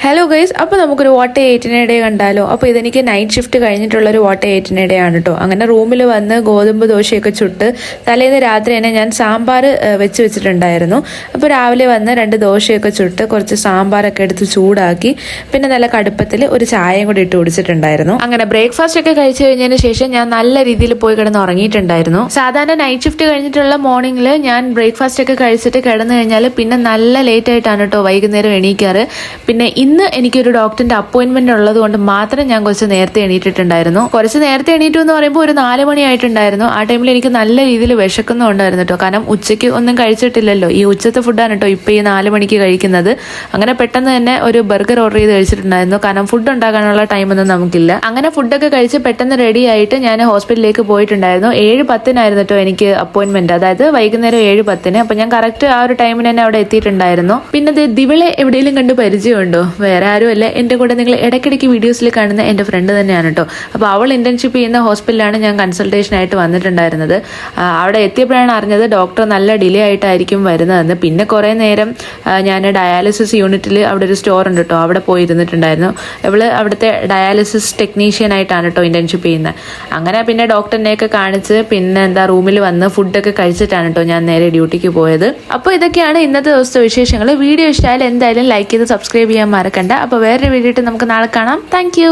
Hello guys, അപ്പോൾ നമുക്കൊരു what എയ്റ്റിനെ day കണ്ടാലോ. അപ്പോൾ ഇതെനിക്ക് നൈറ്റ് ഷിഫ്റ്റ് കഴിഞ്ഞിട്ടുള്ളൊരു വാട്ട് എയ്റ്റിനെ ഡേ ആണ് കേട്ടോ. അങ്ങനെ റൂമിൽ വന്ന് ഗോതമ്പ് ദോശയൊക്കെ ചുട്ട് തലേന്ന് രാത്രി തന്നെ ഞാൻ സാമ്പാർ വെച്ചിട്ടുണ്ടായിരുന്നു. അപ്പോൾ രാവിലെ വന്ന് 2 ദോശയൊക്കെ ചുട്ട് കുറച്ച് സാമ്പാറൊക്കെ എടുത്ത് ചൂടാക്കി പിന്നെ നല്ല കടുപ്പത്തിൽ ഒരു ചായയും കൂടി ഇട്ട് കുടിച്ചിട്ടുണ്ടായിരുന്നു. അങ്ങനെ ബ്രേക്ക്ഫാസ്റ്റ് ഒക്കെ കഴിച്ചു കഴിഞ്ഞതിന് ശേഷം ഞാൻ നല്ല രീതിയിൽ പോയി കിടന്ന് ഉറങ്ങിയിട്ടുണ്ടായിരുന്നു. സാധാരണ നൈറ്റ് ഷിഫ്റ്റ് കഴിഞ്ഞിട്ടുള്ള മോർണിംഗിൽ ഞാൻ ബ്രേക്ക്ഫാസ്റ്റ് ഒക്കെ കഴിച്ചിട്ട് കിടന്നു കഴിഞ്ഞാൽ പിന്നെ നല്ല ലേറ്റ് ആയിട്ടാണ് കേട്ടോ വൈകുന്നേരം എണീക്കാറ്. പിന്നെ ഇന്ന് എനിക്കൊരു ഡോക്ടറിന്റെ അപ്പോയിന്റ്മെന്റ് ഉള്ളത് കൊണ്ട് മാത്രം ഞാൻ കുറച്ച് നേരത്തെ എണീറ്റിട്ടുണ്ടായിരുന്നു. കുറച്ച് നേരത്തെ എണീറ്റു എന്ന് പറയുമ്പോൾ ഒരു 4 മണി ആയിട്ടുണ്ടായിരുന്നു. ആ ടൈമിൽ എനിക്ക് നല്ല രീതിയിൽ വിശക്കുന്നുണ്ടായിരുന്നു കേട്ടോ. കാരണം ഉച്ചയ്ക്ക് ഒന്നും കഴിച്ചിട്ടില്ലല്ലോ. ഈ ഉച്ചത്തെ ഫുഡാണ് കേട്ടോ ഇപ്പൊ ഈ 4 മണിക്ക് കഴിക്കുന്നത്. അങ്ങനെ പെട്ടെന്ന് തന്നെ ഒരു ബർഗർ ഓർഡർ ചെയ്ത് കഴിച്ചിട്ടുണ്ടായിരുന്നു. കാരണം ഫുഡ് ഉണ്ടാക്കാനുള്ള ടൈമൊന്നും നമുക്കില്ല. അങ്ങനെ ഫുഡൊക്കെ കഴിച്ച് പെട്ടെന്ന് റെഡി ആയിട്ട് ഞാൻ ഹോസ്പിറ്റലിലേക്ക് പോയിട്ടുണ്ടായിരുന്നു. 7:10 കേട്ടോ എനിക്ക് അപ്പോയിന്റ്മെന്റ്, അതായത് വൈകുന്നേരം 7:10. അപ്പൊ ഞാൻ കറക്റ്റ് ആ ഒരു ടൈമിന് തന്നെ അവിടെ എത്തിയിട്ടുണ്ടായിരുന്നു. പിന്നെ ദിവളെ എവിടെയെങ്കിലും കണ്ട് പരിചയമുണ്ടോ? വേറെ ആരുമല്ല, എൻ്റെ കൂടെ നിങ്ങൾ ഇടയ്ക്കിടയ്ക്ക് വീഡിയോസിൽ കാണുന്ന എൻ്റെ ഫ്രണ്ട് തന്നെയാണ് കേട്ടോ. അപ്പോൾ അവൾ ഇന്റേൺഷിപ്പ് ചെയ്യുന്ന ഹോസ്പിറ്റലിലാണ് ഞാൻ കൺസൾട്ടേഷനായിട്ട് വന്നിട്ടുണ്ടായിരുന്നത്. അവിടെ എത്തിയപ്പോഴാണ് അറിഞ്ഞത് ഡോക്ടർ നല്ല ഡിലേ ആയിട്ടായിരിക്കും വരുന്നതെന്ന്. പിന്നെ കുറേ നേരം ഞാൻ ഡയാലിസിസ് യൂണിറ്റിൽ അവിടെ ഒരു സ്റ്റോർ ഉണ്ട് കേട്ടോ, അവിടെ പോയി ഇരുന്നിട്ടുണ്ടായിരുന്നു. ഇവള് അവിടുത്തെ ഡയാലിസിസ് ടെക്നീഷ്യൻ ആയിട്ടാണ് കേട്ടോ ഇന്റേൺഷിപ്പ് ചെയ്യുന്നത്. അങ്ങനെ പിന്നെ ഡോക്ടറിനെയൊക്കെ കാണിച്ച് പിന്നെ റൂമിൽ വന്ന് ഫുഡൊക്കെ കഴിച്ചിട്ടാണ് കേട്ടോ ഞാൻ നേരെ ഡ്യൂട്ടിക്ക് പോയത്. അപ്പോൾ ഇതൊക്കെയാണ് ഇന്നത്തെ ദിവസത്തെ വിശേഷങ്ങൾ. വീഡിയോ ഇഷ്ടമായാലും എന്തായാലും ലൈക്ക് ചെയ്ത് സബ്സ്ക്രൈബ് ചെയ്യാൻ മറക്കണ്ട. അപ്പോൾ വേറൊരു വീഡിയോ നമുക്ക് നാളെ കാണാം. താങ്ക്